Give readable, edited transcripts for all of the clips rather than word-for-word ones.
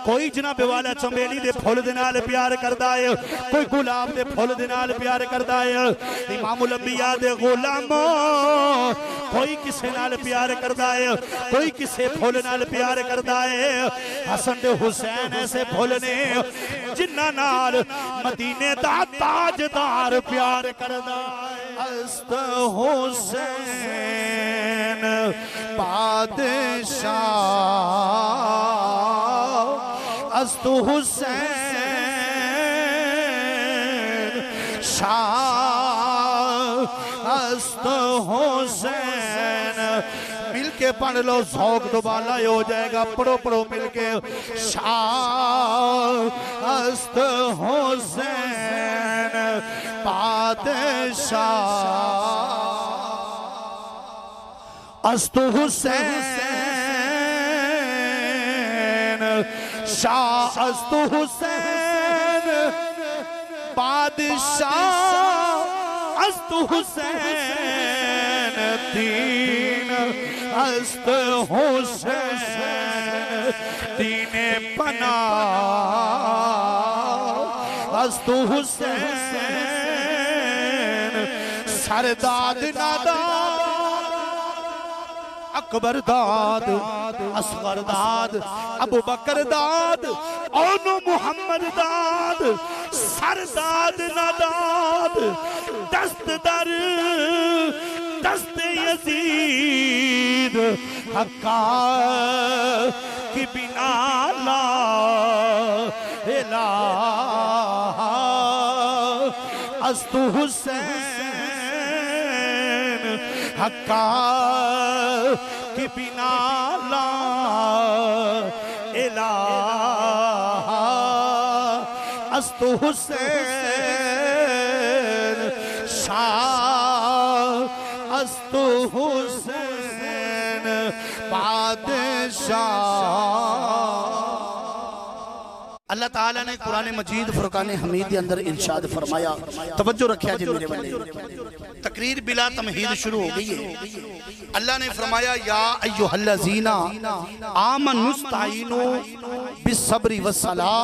कोई जनाबे वाला चमेली दे फुल दे नाल प्यार करदा है, कोई गुलाब दे फुल दे नाल प्यार करदा है। इमामुल अंबिया दे गुलामो कोई किसे नाल प्यार करदा है, कोई किसे फुल नाल प्यार करदा है। हसन ते हुसैन ऐसे फुल ने जिन्ना नाल मदीने दा ताजदार प्यार करदा है। अस्त हुसैन बादशाह, अस्त हुसैन शाह, अस्त हुसैन। मिलके पढ़ लो, ज़ौक़ दुबाला हो जाएगा। पढ़ो पढ़ो मिलके। शाह अस्त हुसैन बादशाह, अस्त हुसैन शाह, अस्त हुसैन बादशाह, अस्त हुसैन दीन, अस्त हुसैन दीने पना, अस्त हुसैन सरदाद नादाद, अकबर दाद, असगर दाद, अबू बकर दाद, ओनो मुहम्मद दाद, सरदाद नादाद, दस्त दर दस्त यजीद, हक्का की बिना ला इलाहा, अस्तु हुसैन हक्का की बिना ला इलाहा, अस्तु हुसैन शाह, अस्तु हुसैन बादशाह। अल्लाह ताला ने कुरान मजीद फुरकान हमीद के अंदर इरशाद फरमाया, तवज्जो रखिया जी मेरे बंदे। तकरीर बिला तमहीद शुरू हो गई है। अल्लाह ने फरमाया या अय्युहल्लज़ीना आमनुस्ताईनु बिस्सब्रि वस्सलाह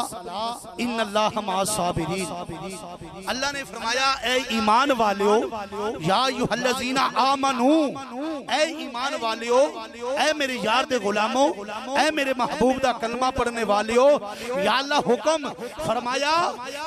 इन्नल्लाह मअस-साबिरीन। अल्लाह ने फरमाया ए ईमान वालियो, या अय्युहल्लज़ीना आमनू, ए ईमान वालियो, ए मेरे यार दे गुलामो, ए मेरे महबूब दा कलमा पढ़ने वालियो, या अल्लाह हुक्म फरमाया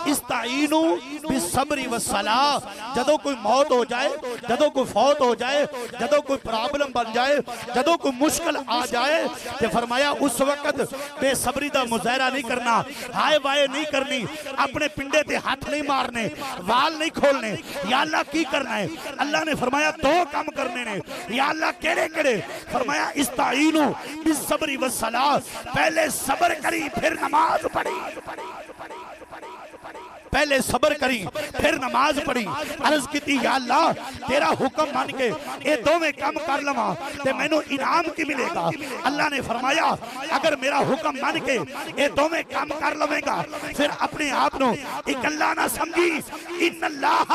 इस्ताईनु बिस्सब्रि वस्सलाह। जदों कोई मौत हो जाए, जदों कोई फौत हो जाए, जदों कोई प्रॉब्लम बन जाए, जदों कोई मुश्किल आ जाए, तो फरमाया उस वक्त बेसब्री दा मुजाहरा नहीं करना, हाय वाय नहीं करनी, अपने पिंडे ते हाथ नहीं मारने, वाल नहीं खोलने। या अल्लाह की करना है? अल्लाह ने फरमाया दो काम करने ने। या अल्लाह केड़े केड़े? फरमाया इस्ताईनु बिस्सब्रि वस्सलाह, पहले सब्र करी फिर नमाज पढ़ी, पहले सब्र करी फिर नमाज पढ़ी। अर्ज की या अल्लाह तेरा हुक्म मान के ये दोवें काम कर लवा ते मैनू इनाम की मिलेगा। अल्लाह ने फरमाया अगर मेरा हुक्म मान के ये दोवें काम कर लवेगा फिर अपने आप को इकल्ला ना समझी, इन्नल्लाह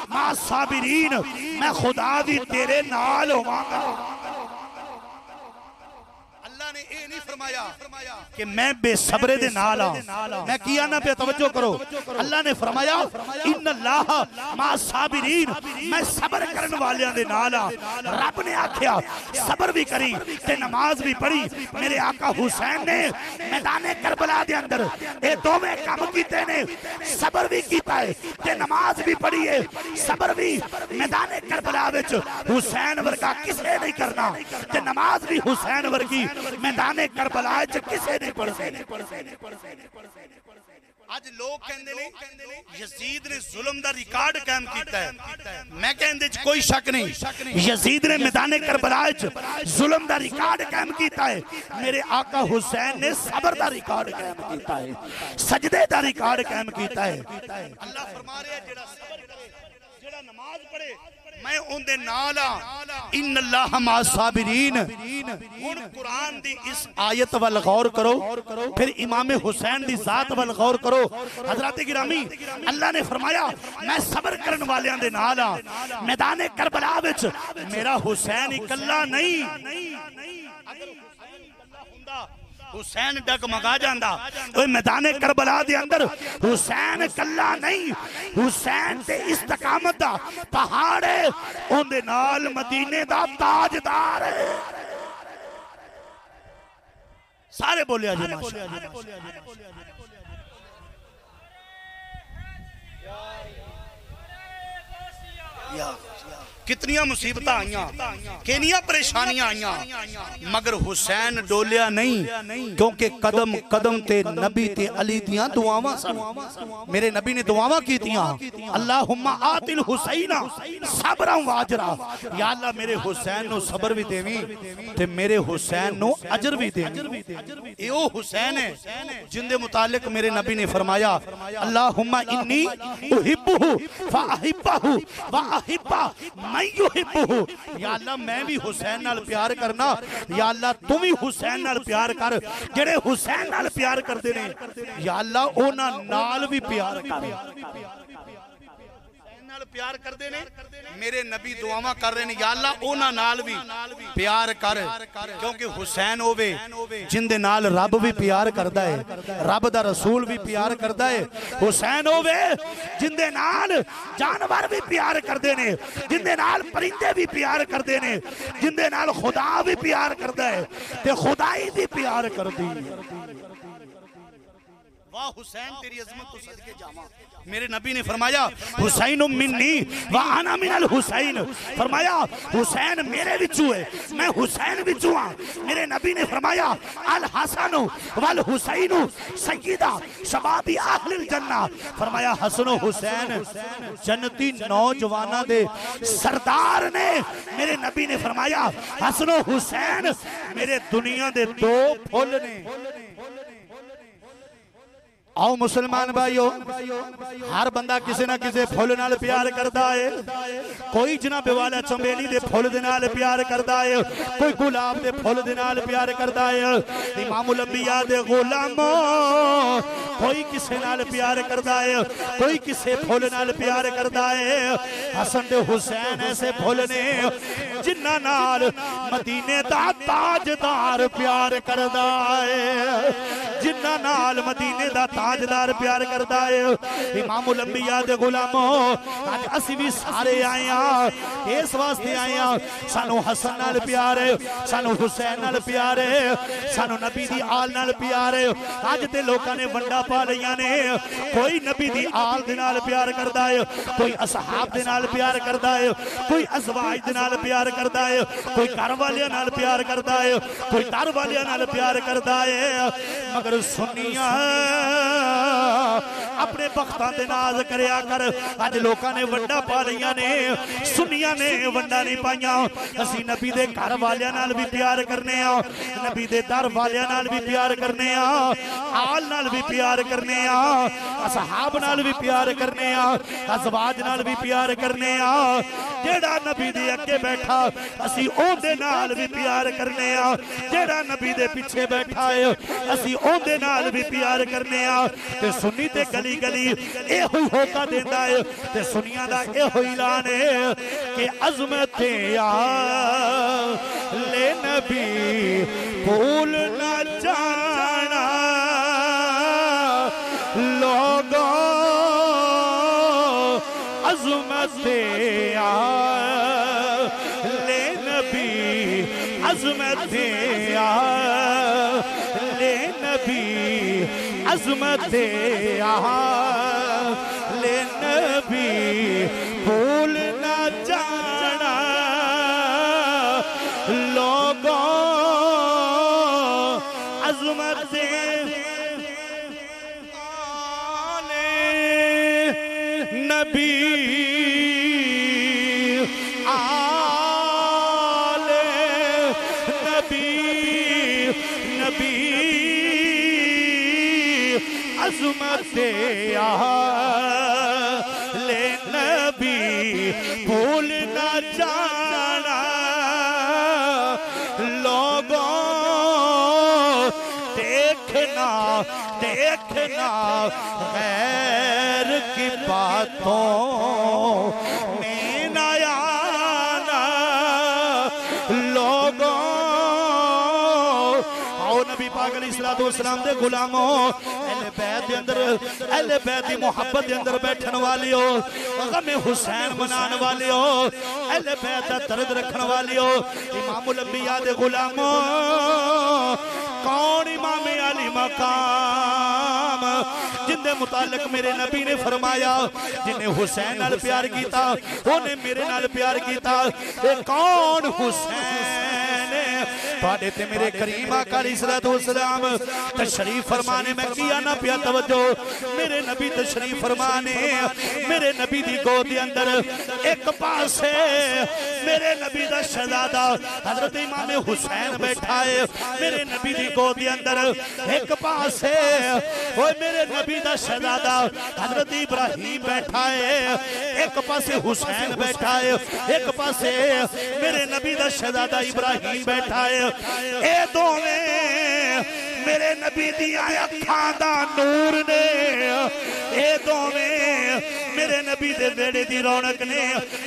मअस-साबिरीन, मैं खुदा भी तेरे नाल होवांगा। ने ये नहीं फरमाया कि मैं बेसब्रे दे नाल आ, मैं किया ना पे तवज्जो करो। अल्लाह ने फरमाया इन्नल्लाह मअस-साबिरीन, मैं सब्र करने वालियां दे नाल आ। रब ने आख्या सब्र भी करी ते नमाज भी पढ़ी। मेरे आका हुसैन ने मैदान करबला दे अंदर ये दोवें काम कीते ने, सब्र भी कीता है ते नमाज भी पढ़ी है। सब्र भी मैदान करबला विच हुसैन वर्गा किसे नहीं करना ते नमाज भी हुसैन वर्गी मैदान करबला च किसे नहीं पढ़ सकते। आज लोग कहंदे ने यजीद ने जुल्म दा रिकॉर्ड कायम कीता है। मैं कहंदे च कोई शक नहीं, यजीद ने मैदान करबला च जुल्म दा रिकॉर्ड कायम कीता है। मेरे आका हुसैन ने सब्र दा रिकॉर्ड कायम कीता है, सजदे दा रिकॉर्ड कायम कीता है। अल्लाह फरमा रहा है जेड़ा सब्र करे, जेड़ा नमाज पढ़े, मैं उनदे नाल आ। इन्नल्लाह मअस-साबिरीन। हुण कुरान दी इस आयत वल गौर करो, फिर इमाम हुसैन दी जात वल गौर करो। हजरत गिरामी अल्लाह ने फरमाया मैं सब्र करने वालियां दे नाल आ। मैदान करबला विच मेरा हुसैन इकल्ला नहीं, अगर हुसैन इकल्ला हुंदा हुसैन डगमगा जांदा। ओए मैदाने करबला दे अंदर हुसैन कल्ला नहीं, हुसैन ते इस्तकामत दा पहाड़ है, ओंदे नाल मदीने दा ताजदार है। सारे बोलिया जी माशाअल्लाह। कितनियां मुसीबत आईयां, कितनियां परेशानियां आईयां, मगर हुसैन डोलिया नहीं, क्योंकि कदम कदम ते नबी ते अली दियां दुआवां सन। मेरे नबी ने दुआवां कीतियां, अल्लाहुम्मा आतिल हुसैना सबरा वाजरा, या अल्लाह मेरे हुसैन नु सबर भी देवी ते मेरे हुसैन नु अजर भी देवी। ये ओ हुसैन है जिंदे मुतालिक मेरे नबी ने फरमाया, अल्लाहुम्मा इन्नी उहिब्बुहु व अहिब्बहु व अहिब्बा मैं युहिब्बुहु, या अल्लाह मैं भी हुसैन नाल प्यार करना, या अल्लाह तू भी हुसैन नाल प्यार कर। जेड़े हुसैन नाल प्यार करते ने या अल्लाह उन्हां नाल भी प्यार कर। प्यार करते ने मेरे नबी दुआवां कर रहे हैं, या अल्लाह उन्हां नाल भी प्यार कर, क्योंकि हुसैन होवे जिंदे नाल रब भी प्यार करदा है, रब दा रसूल भी प्यार करदा है। हुसैन होवे जिंदे नाल जानवर भी प्यार करते ने, जिंदे नाल परिंदे भी प्यार करते ने, जिंदे नाल खुदा भी प्यार करदा है ते खुदाई भी प्यार करदी है। वाह हुसैन तेरी अजमत तो सदके जावा। मेरे नबी ने फरमाया हुसैन मिन्नी व अना मिनल हुसैन, फरमाया हुसैन मेरे विचू है, मैं हुसैन विचू हां। मेरे नबी ने फरमाया अल हसन वल हुसैन सय्यदा शबाबी अहलिल जन्ना, फरमाया हसन हुसैन जन्नती नौजवाना दे सरदार ने। मेरे नबी ने फरमाया हसन हुसैन मेरे दुनिया दे दो फुल ने। आओ मुसलमान भाइयों, हर बंदा किसी ना किसी फुल नाल प्यार करता है। कोई जनाबे वाला चंबेली दे फुल दे नाल प्यार करता है, कोई गुलाब दे फुल दे नाल प्यार करता है। इमामुल अंबिया दे गुलामों, कोई किसी नाल प्यार करता है, कोई किसी फुल नाल प्यार करता है। हसन ते हुसैन ऐसे फुल ने जिन्हां नाल मदीने दा ताजदार प्यार करदा है, जिन्हां नाल मदीने दा ताजदार प्यार करता है। इमामुल अंबिया दे गुलामों, आज असी भी सारे आए हैं इस वास्ते आए हैं, सानू हसन नाल प्यार है, सानू हुसैन नाल प्यार है, सानू नबी दी आल नाल प्यार है। अज ते लोकां ने वंडा पा लियां ने, कोई नबी दी आल दे नाल प्यार करदा है, कोई असहाब दे नाल प्यार करदा है, कोई अज़वाज दे नाल प्यार करदा है, कोई घर वालियां नाल प्यार करदा है, कोई दर वालियां नाल प्यार करदा है। मगर सुनिया अपने बख्तां दे नाज करया कर। अज लोकां ने वंडा पा लियां ने, सुनिया ने वंडा नहीं पाइयां। असी नबी दे घर वालियां नाल भी प्यार करने आ, नबी दे दर वालियां नाल भी प्यार करने आ, आल नाल भी प्यार करने आ, असहाब नाल भी प्यार करने आ, अज़वाज नाल भी प्यार करने आ। जेड़ा नबी दे अगे बैठा असी ओंदे नाल भी प्यार करने आ, जेड़ा नबी दे पीछे बैठा है असी ओंदे नाल भी प्यार करने आ। ते सुन्नी ते गली गली एहो ही होका देंदा है, ते सुनिया दा एहो ही ऐलान है कि अज़मत या ले नबी भूल ना जाना लोगों, अज़मत या ले नबी, अज़मत या ले नबी, अज़मत या ले नबी भूल ना जाना लोगों, अज़मत नबी आले नबी, नबी अज़मत या ले नबी भूल न जाना लोगों, देखना देखना गैर की बातों में न आना लोगों। आओ नबी पाक अलैहिस्सलाम दे गुलामों अहले बैत दे अंदर अहले बैत दी मोहब्बत दे अंदर बैठन वाले हो गम हुसैन मनान वाले हो अहले बैत दा दर्द रखन वाले हो इमामुल अंबिया दे गुलामों कौन इमाम अली मकाम जिंदे मुतालिक मेरे नबी ने फरमाया जिन्हें हुसैन नाल प्यार कीता ओने मेरे नाल प्यार कीता ए कौन हुसैन पाड़े ते मेरे करीम आका अलैहिस्सलाम तशरीफ फरमाने में किया ना पिया तवज्जो मेरे नबी तशरीफ फरमाने मेरे नबी दी गोद दे अंदर एक पासे मेरे नबी दा शहजादा हजरत इमाम हुसैन बैठा है मेरे नबी दी गोद दे अंदर एक पासे ओए मेरे नबी दा शहजादा हजरत इब्राहिम बैठा है एक पासे हुसैन बैठा है एक पासे मेरे नबी दा शहजादा इब्राहिम बैठा है ए दोवें मेरे नबी दी अखां दा नूर ने ए दोवें मेरे नबी दे बेड़े दी रौनक ने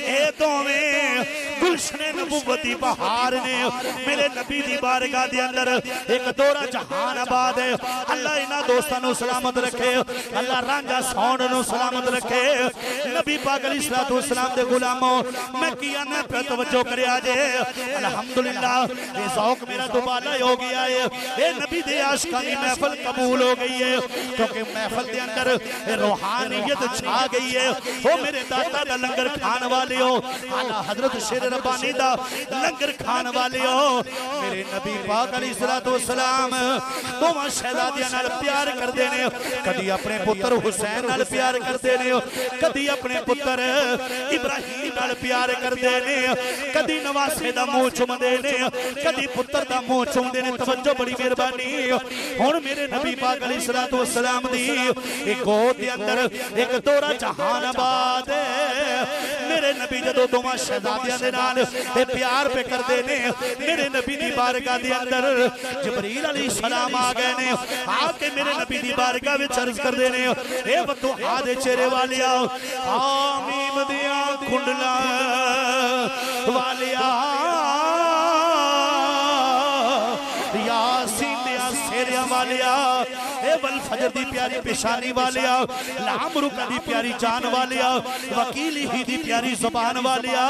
ए दोवें गुलशन नबूवत दी बहार ने मेरे नबी दी बारगाह दे अंदर एक दोरा जहान आबाद है अल्लाह इन्हां दोस्तां नूं सलामत रखे अल्लाह रांझा सौण नूं सलामत रखे नबी पाक अलैहिस्सलाम दे गुलामों मैं किया ना पे तवज्जो करया जे अल्हम्दुलिल्लाह ये शौक मेरा दोबारा हो गया है ए नबी दे आशिकां दी महफिल कबूल हो गई है क्योंकि महफिल दे अंदर रूहानियत छा गई है ओ मेरे दाता दा लंगर खान वाले हो आला हजरत शेर रब्बानी दा लंगर खान वाले हो मेरे नबी पाक अलैहिस्सलाम दोवां शहजादियां नाल प्यार करदे ने कदी अपने पुत्र हुसैन नाल प्यार करदे ने कदी अपने पुत्र इब्राहिम नाल प्यार करदे ने कदी नवासे दा मुंह चुमदे ने कदी पुत्र दा मुंह चुमदे ने तवज्जो बड़ी मेहरबानी हुण मेरे नबी पाक अलैहिस्सलाम दी एक गोद दे अंदर एक दोरा जहान आबाद मेरे नबी जदों दोवां शहजादियां दे नाल ए प्यार पे करदे ने मेरे नबी दी बारगाह दे अंदर जिब्रील अलैहिस्सलाम आ गए ने आके मेरे नबी दी बारगाह विच अर्ज करदे ने ए बतूहा दे चेहरे वालिया आमीम दियां कुंडला वालिया यासीन दियां सेरियां वालिया ए वल फजर दी प्यारी पेशानी वालिया लामरुका दी प्यारी जान वालिया वकीली ही दी प्यारी जुबान वालिया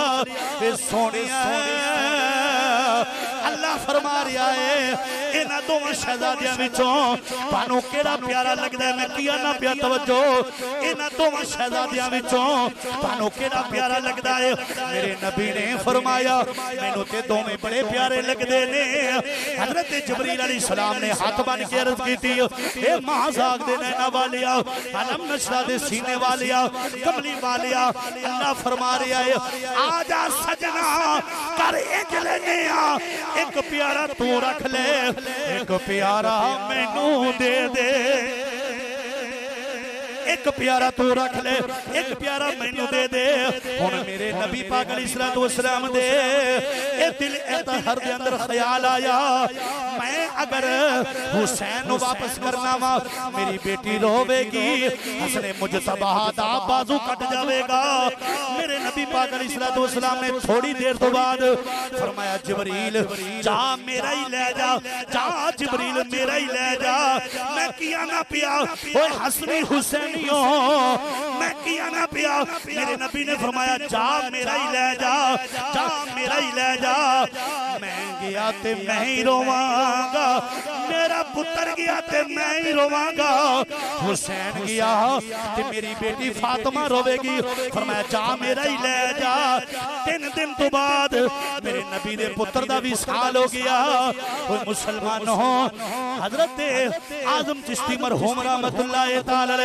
ए सोनिया अल्लाह फरमा रहा है इन्हां दोवां शहजादियां विचों तानू केड़ा प्यारा लगदा है मैं किया ना पिया तवज्जो इन्हां दोवां शहजादियां विचों तानू केड़ा प्यारा लगदा है मेरे नबी ने फरमाया मैनू ते दोवें बड़े प्यारे लगदे ने हजरत जिब्रील अलैहिस्सलाम ने हाथ बन के अर्ज कीती ए महाजाग दे नैना वालिया अलम नशरा दे सीने वालिया कमली वालिया अल्लाह फरमा रहा है आजा सजना कर इंज लेने एक प्यारा तू रख ले एक प्यारा मैनू दे दे एक प्यारा तू रख ले एक प्यारा मैनू दे दे हुण मेरे नबी पाक अलैहिस्सलाम दे ए दिल इतहर दे अंदर ख्याल आया मैं अगर हुसैन नू वापस करना वा मेरी बेटी रोवेगी हसने मुजतबा दा बाजू कट जाएगा मेरे नबी पाक अलैहिस्सलाम ने थोड़ी देर तो बाद फरमाया जिब्रील जा मेरा ही ले जा जिब्रील मेरा ही ले जा मैं किया ना पिया ओए हसनी हुसैन मैं किया ना पिया मेरे नबी ने फरमाया जा मेरा ही ले जा मेरा ही ले जा मैं गया ते मैं ही रोवांगा मेरा पुत्र गया ते मैं ही रोवांगा हुसैन गया ते मेरी बेटी फातिमा रोवेगी फरमाया जा मेरा ही ले जा 3 दिन तो बाद मेरे नबी दे पुत्र दा विसाल हो गया ओए मुसलमानों हजरत आजम चिश्ती मरहूम रहमतुल्लाह तआला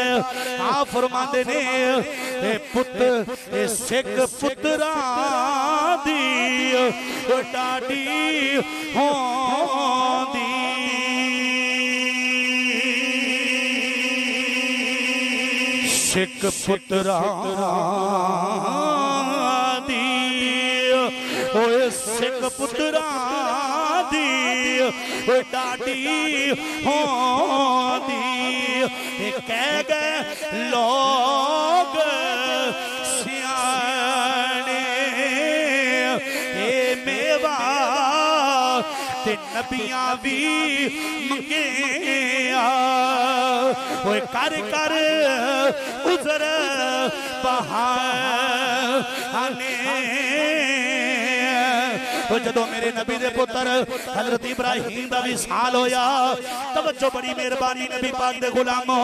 आ फरमाते ने पुत्र सिख पुत्रा दी डाडी होंदी सिख पुत्रा दी ओए सिख पुत्रा दी डाडी होंदी कह गए लोग सियाने मेवा ते नबियां भी मंगे ओए कर कर उजर बहाने जदों मेरे नबी दे पुत्र हजरत इब्राहिम दा विसाल होया तवज्जो बड़ी मेहरबानी नबी पाक दे गुलामो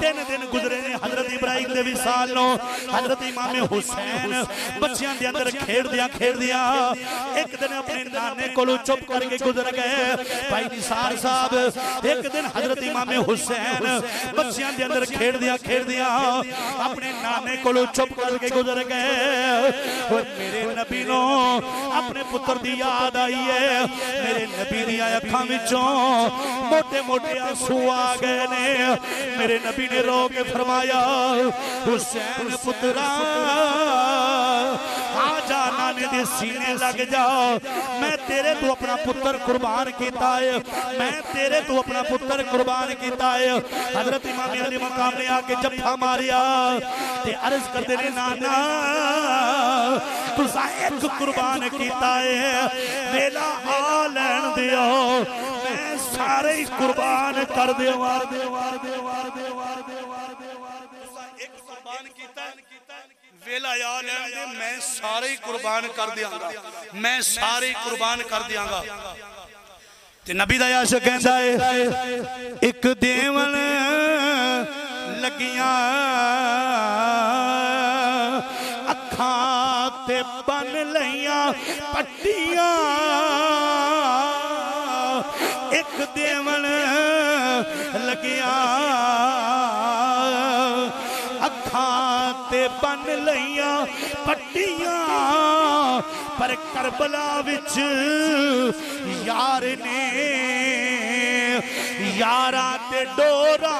3 दिन गुजरे ने हजरत इब्राहिम दे विसाल नो हजरत इमाम हुसैन बच्चियां दे अंदर खेड़दियां एक दिन अपने नाने कोलों चुप करके गुजर गए भाई निसार साहब एक दिन हजरत इमाम हुसैन बच्चियां दे अंदर खेड़दियां अपने नाने कोलों चुप करके गुजर गए मेरे नबी नो अपने पुत्र दी याद आई है मेरे नबी दी अखां विचों मोटे मोटे आंसू आ गए ने मेरे नबी ने रो के फरमाया हुसैन पुत्रा आ जा नाने दे सीने लग जा मैं तेरे तो अपना पुत्र कुर्बान किया है मैं तेरे तो अपना पुत्र कुर्बान किया है हजरत इमाम अली मकाम ने आके जफ्फा मारिया ते अर्ज करदे ने नाना तुसा एक कुर्बान किया है वेला आ लैन दियो मैं सारे ही कुर्बान कर देवां एक कुर्बान कीता वेला आ लैन दे मैं सारे ही कुर्बान कर दियांगा मैं सारे ही कुर्बान कर दियांगा ते नबी दा आशिक कहंदा है एक देवन लगियां अखां ते बन लईयां पट्टियां एक देवन लगियां अखां ते बन लईयां पट्टियां पर करबला विच यार ने यारा ते डोरा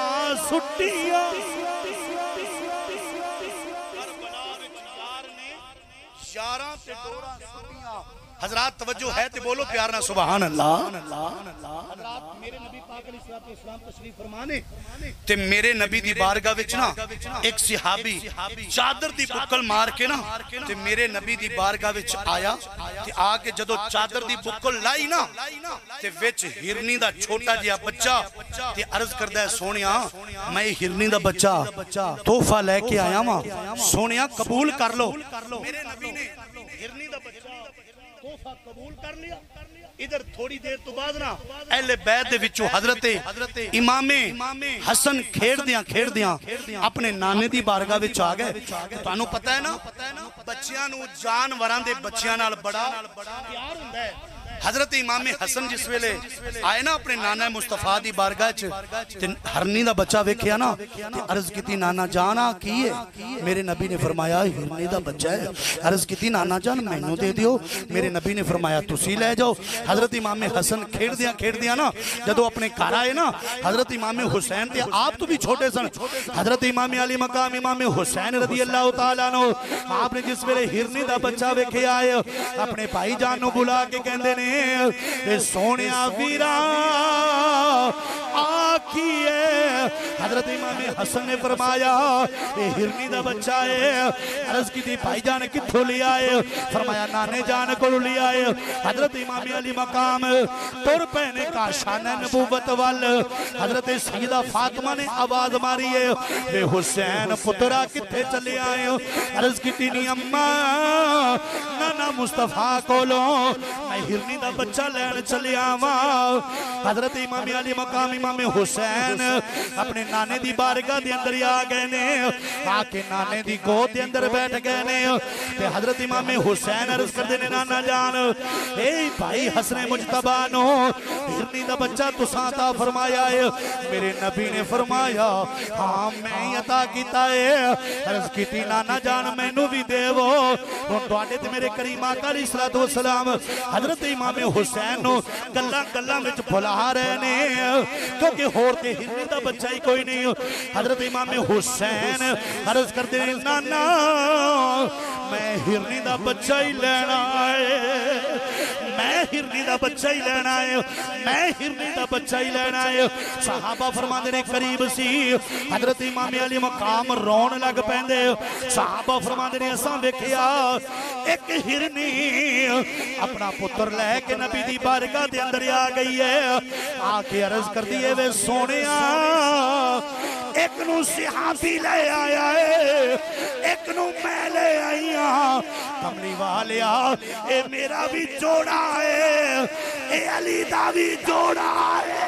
सुट्टियां हजरात तवज्जो है ते बोलो प्यार ना सुभान अल्लाह मेरे नबी पाक अलैहिस्सलाम तशरीफ फरमाने ते मेरे नबी दी बारगाह विच ना एक सहाबी चादर दी बुक्कल मार के ना ते मेरे नबी दी बारगाह विच आया ते आके जदों चादर दी बुक्कल लाई ना ते विच हिरनी दा छोटा जिहा बच्चा ते अर्ज करदा है सोनिया मैं हिरनी दा बच्चा तोहफा लेके आया वां सोनिया कबूल कर लो मेरे नबी ने हिरनी दा बच्चा तोहफा कबूल कर लिया इधर थोड़ी देर तो बाद ना अहले बैत दे विचों हजरत इमामे हसन खेड़दियां अपने नाने दी बारगाह विच आ गए तुहानू पता है ना बच्चियां नू जानवरां दे बच्चियां नाल बड़ा प्यार हुंदा है हजरत इमाम हसन जिस वेले आए ना अपने नाना मुस्तफा दी बारगाह च ते हरनी दा बच्चा वेखिया ना ते अर्ज कीती नाना जान आ की है मेरे नबी ने फरमाया हिरनी दा बच्चा है अर्ज कीती नाना जान मैनू दे दियो मेरे नबी ने फरमाया तुसी ले जाओ हजरत इमाम हसन खेड़दियां ना जदों अपने घर आए ना हजरत इमाम हुसैन ते आप तो भी छोटे सन हजरत इमाम अली मकाम इमाम हुसैन रज़ी अल्लाह तआला अन्हु आपने जिस वेले हिरनी दा बच्चा वेखिया आए अपने भाई जान नू बुला के कहंदे ने सोने वीरा आखिए हजरत इमाम हसन ने फरमाया हिरनी दा बच्चा है अर्ज की थी भाई जान किथों लिया है फरमाया नाने जान को लिया है हजरत इमाम अली मकाम तुर पैने का शान नबूवत वाल हजरत सैयदा फातिमा ने आवाज मारी है वे हुसैन पुत्रा किथे चले आए अर्ज की थी अम्मा नाना मुस्तफा कोलो मैं हिरनी दा बच्चा लैन चलिया वा हजरत इमाम अली मकाम इमाम हुसैन अपने नाने दी बारगाह दे अंदर आ गए ने आके नाने दी गोद दे अंदर बैठ गए ने ते हजरत इमाम हुसैन अर्ज करदे ने नाना जान ए भाई हसन मुजतबा नो हिरनी दा बच्चा तुसां अता फरमाया है मेरे नबी ने फरमाया हां मैं ही अता कीता है अर्ज कीती नाना जान मैनू भी देवो हुण तुहाडे ते मेरे करीम आका अलैहिस्सलातु वस्सलाम हजरत इमाम हुसैन नो गल्लां विच भुला रहे ने क्योंकि होर ते हिरनी दा बच्चा ही कोई नहीं हजरत इमाम हुसैन अर्ज करदे ने नाना मैं हिरनी दा बच्चा ही लेना है मैं हिरनी दा बच्चा ही लेना है, मैं हिरनी दा बच्चा ही लेना है। सहाबा फरमाते ने करीब सी हजरत इमाम अली मकाम रोन लग पैंदे। सहाबा फरमाते ने असां वेखिया एक हिरनी अपना पुत्र लैके नबी दी बारगाह दे अंदर आ गई है। आके अर्ज कर दी है वे सोनिया एक नू सिहाबी ले आया है, एक नू मैं ले आई हाँ। कमली वालिया ए मेरा भी जोड़ा है, ए अली दा भी जोड़ा है।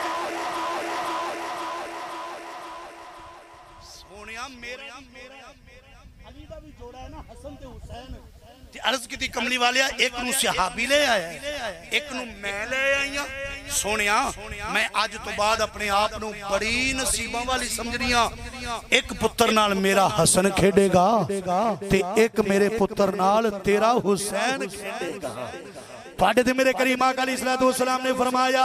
सोनिया मेरा अली दा भी जोड़ा है ना, हसन ते हुसैन। अर्ज की कमली वालिया एक नू सिहाबी ले आया, एक नू मैं ले आई हाँ। सोनिया मैं अज तो बाद अपने आप नू बड़ी नसीबों वाली समझ रही हाँ। एक पुत्र नाल मेरा हसन खेडेगा ते एक मेरे पुत्र नाल तेरा हुसैन खेडेगा। पाड़े थे मेरे करीम आका अलैहिस्सलाम ने फरमाया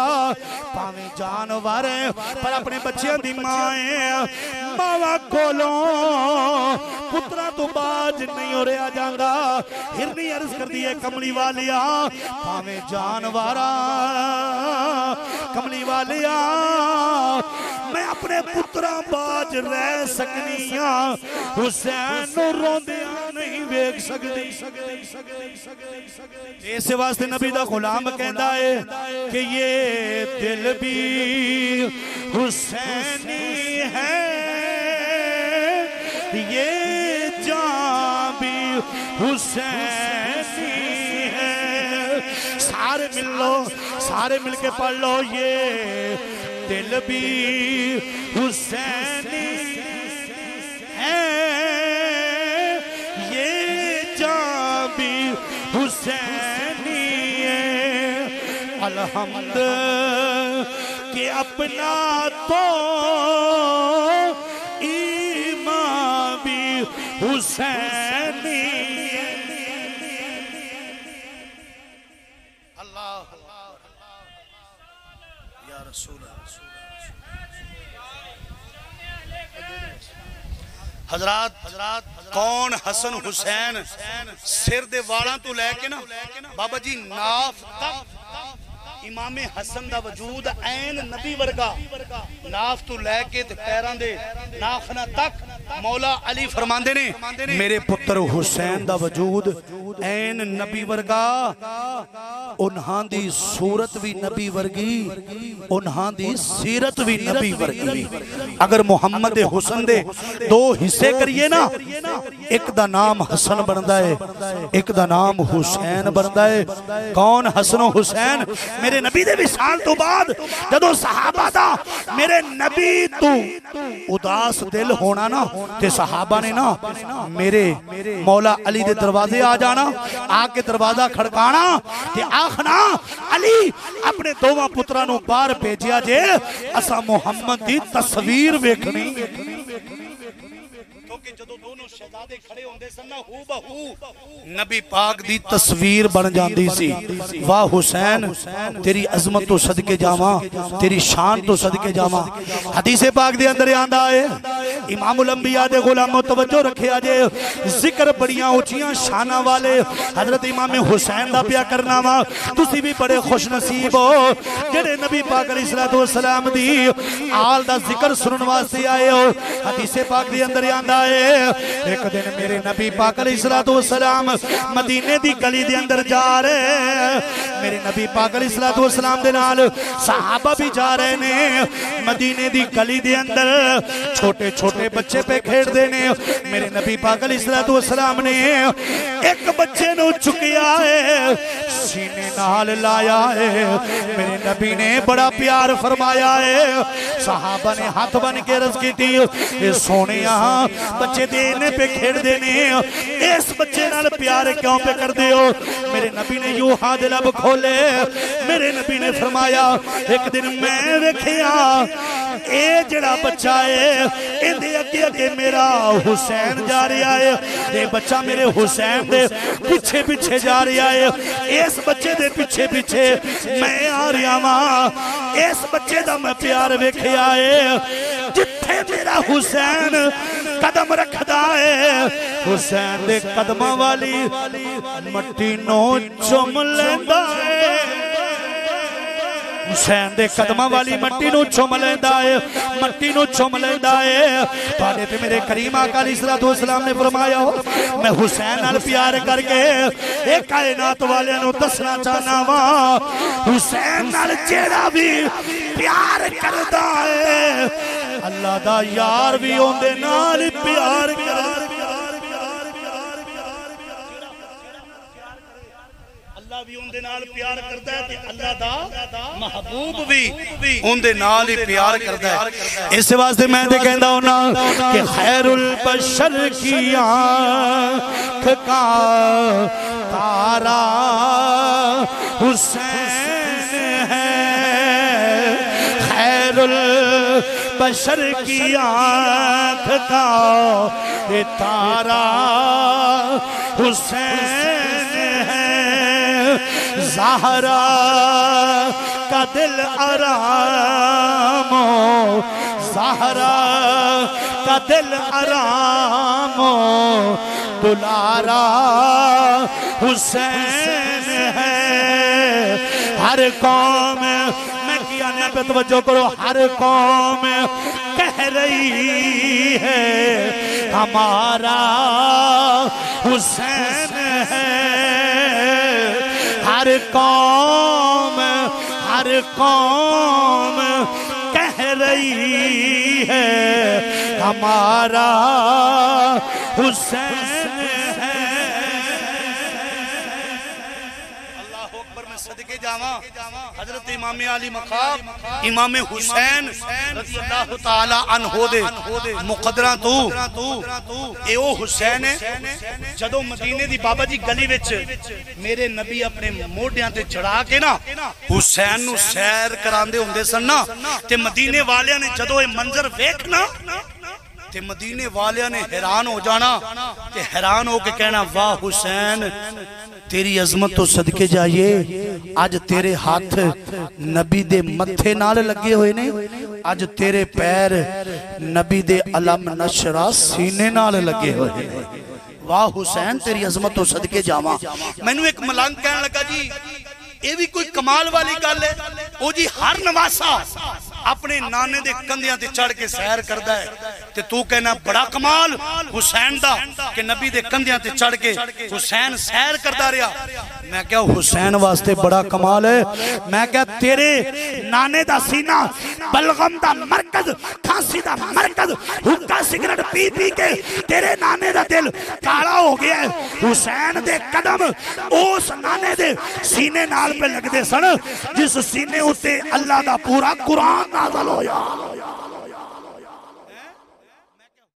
भावें जानवर पर अपने बच्चों की मां है, मावा कोलों पुत्रा तो बाज नहीं हो रहा जाता। हिरनी अर्ज कर दी है कमली वालिया भावें जानवर कमली वालिया मैं अपने पुत्रा बाज रह सकनी हाँ, हुसैन रोंदे नहीं वेख सकती। इस वास्ते नबी दा गुलाम कहता है कि ये दिल भी हुसैनी है, ये जान भी हुसैनी है। सारे मिल लो, सारे मिलके पढ़ लो ये दिल भी हुसैनी है, ये जान भी हुसैनी है। अलहम्द के अपना तो ईमान भी हुसैनी है। अल्लाह या रसूल हजरात कौन हसन हुसैन सिर दे वालों तो लैके ना बाबा जी नाफ तक इमामे हसन दा वजूद ऐन नबी वर्गा, नाफ तो लैके ते पैरां दे नाखना तक मौला अली फरमांदे ने मेरे पुत्र हुसैन दा वजूद ऐन नबी वर्गा, उन्हां दी सूरत भी नबी वर्गी, उन्हां दी सीरत भी नबी वर्गी। अगर मुहम्मद हुसन दे दो हिस्से करिए ना, एक दा नाम हसन बनता है, एक दा नाम हुसैन बनता है। कौन हसन हुसैन? मेरे नबी दे विसाल तो बाद जदों सहाबा दा मेरे नबी तू उदास दिल होना ना ते सहाबा ने ना मेरे मौला अली दे दरवाजे आ जाना, आके दरवाजा खड़काना ते आखना अली अपने दोवां पुत्रां नूं बाहर भेजिया जे असा मुहम्मद दी तस्वीर वेखनी। जदों दोनों शहजादे खड़े होंदे सन ना हू बहू नबी पाक दी तस्वीर बन जाती सी। वाह हुसैन तेरी अजमत तो सदके जावां, तेरी शान तो सदके जावां। हदीस पाक दे अंदर आंदा है इमामुल अंबिया दे गुलामो तवज्जो रखिया जे जिक्र बड़ियां ऊंचियां शाना वाले हजरत इमाम हुसैन दा पिया करना वा। तुसी भी बड़े खुश नसीब हो जेड़े नबी पाक अलैहिस्सलातु वस्सलाम दी आल दा जिक्र सुनने वास्ते आए हो। हदीस पाक दे अंदर आंदा है एक दिन मेरे नबी पाक अलैहिस्सलातु वस्सलाम मदीने दी गली दे अंदर जा रहे, मेरे नबी पाक अलैहिस्सलातु वस्सलाम दे नाल सहाबा भी जा रहे ने। मदीने दी गली दे अंदर छोटे छोटे बच्चे पे खेडदे ने। मेरे नबी पाक अलैहिस्सलातु वस्सलाम ने एक बच्चे नू चुकिया है, सीने नाल लाया है। मेरे नबी ने बड़ा प्यार फरमाया है। सहाबा ने हाथ बन के अर्ज की सोनिया बच्चे देने पे खेडदे ने, इस बच्चे नाल प्यार क्यों पे करदे हो? मेरे नबी ने यूं हाथ लब खोले। मेरे नबी ने फरमाया एक दिन मैं वेखिया ए जड़ा बच्चा है इंदे अगे अगे मेरा हुसैन जा रहा है, ये बच्चा मेरे हुसैन दे पीछे पीछे जा रहा है। इस बच्चे दे पीछे पीछे मैं आ रहा वा। इस बच्चे दा मैं प्यार वेखिया है। जिथे मेरा हुसैन कदम रखदा है, हुसैन दे कदमां वाली मट्टी नो चुम लैंदा है। हुसैन दे कदमां वाली मट्टी नूं चुम लैंदा है, मट्टी नूं चुम लैंदा है। तुहाडे ते मेरे करीम आका अलैहिस्सलातु वस्सलाम ने फरमाया मैं हुसैन नाल प्यार करके ए कायनात वालियां नूं दसना चाहना वा, हुसैन नाल जेड़ा भी प्यार करदा है अल्लाह दा यार भी उहदे नाल प्यार करदा। अल्लाह भी उनदे नाल प्यार करदा है ते अल्लाह दा महबूब भी उनदे नाल ही प्यार करदा है। इस वास्ते मैं ते कहंदा हुना कि खैरुल बशर की आँख का तारा हुसैन है, खैरुल बशर की आँख का ये तारा हुसैन है, ज़हरा का दिल आरामो, ज़हरा का दिल आरामो, दुलारा हुसैन है। हर कौम मैं किया ने पे तवज्जो करो, हर कौम कह रही है हमारा हुसैन है, हर कौम कह रही है हमारा हुसैन है। अल्लाह अकबर में सदके जावा हजरत इमाम अली मकाम इमाम हुसैन रज़ी अल्लाह तआला अन्हु दे मुकद्दरा तू ए ओ हुसैन है जदों मदीने दी बाबा जी गली विच मेरे नबी अपने मोढियां ते चढ़ा के ना हुसैन नु सैर करांदे हुंदे सन ना ते मदीने वालियां ने जदों ए मंजर वेखना ते मदीने वालियां ने हैरान हो जाना ते हैरान हो के कहना वाह हुसैन तेरी अजमत तो सदके जाइए अज तेरे हाथ नबी दे मथे नाल लगे हुए ने, अज तेरे पैर नबी दे अलम नशरा सीने नाल लगे हुए ने। वाह हुसैन तेरी अजमत तो सदके जावा। मैनू एक मलंग कहन लगा जी ये भी कोई कमाल वाली गल है, ओ जी हर नवासा अपने नाने दे कंधियां ते चढ़ के सैर करदा है ते तू कहना बड़ा कमाल हुसैन दा कि नबी दे कंधियां ते चढ़ के हुसैन सैर करदा रहा। मैं क्या हुसैन वास्ते बड़ा कमाल है। मैं क्या तेरे नाने दा सीना बलगम दा मरकज, खांसी दा मरकज, हुक्का सिगरेट पी पी के तेरे नाने दा दिल काला हो गया है। हुसैन दे कदम उस नाने दे सीने नाल पे लगदे सन जिस सीने उत्ते अल्लाह दा पूरा कुरान नाज़िल होया।